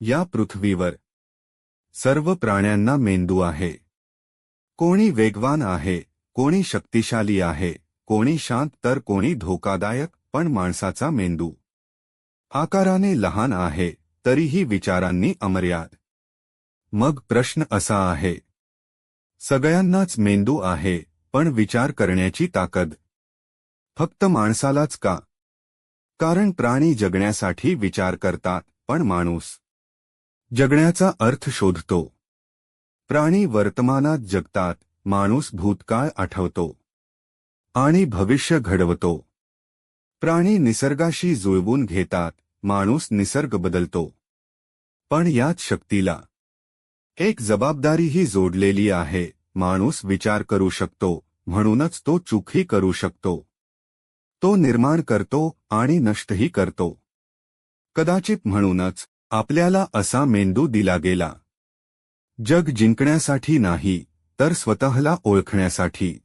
या पृथ्वीवर सर्व प्राण्यांना मेंदू आहे. कोणी वेगवान आहे, कोणी शक्तिशाली आहे, कोणी शांत तर कोणी धोकादायक, पण माणसाचा मेंदू आकाराने लहान आहे तरीही विचारांनी अमर्याद. मग प्रश्न असा आहे, सगळ्यांनाच मेंदू आहे पण विचार करण्याची ताकद फक्त माणसालाच का? कारण प्राणी जगण्यासाठी विचार करतात, पण माणूस जगण्याचा अर्थ शोधतो. प्राणी वर्तमानात जगतात, माणूस भूतकाळ आठवतो आणि भविष्य घडवतो. प्राणी निसर्गाशी जुळवून घेतात, माणूस निसर्ग बदलतो. पण याच शक्तीला एक जबाबदारीही जोडलेली आहे. माणूस विचार करू शकतो, म्हणूनच तो चूकही करू शकतो. तो निर्माण करतो आणि नष्टही करतो. कदाचित म्हणूनच आपल्याला असा मेंदू दिला गेला. जग जिंकण्यासाठी नाही, तर स्वतःला ओळखण्यासाठी.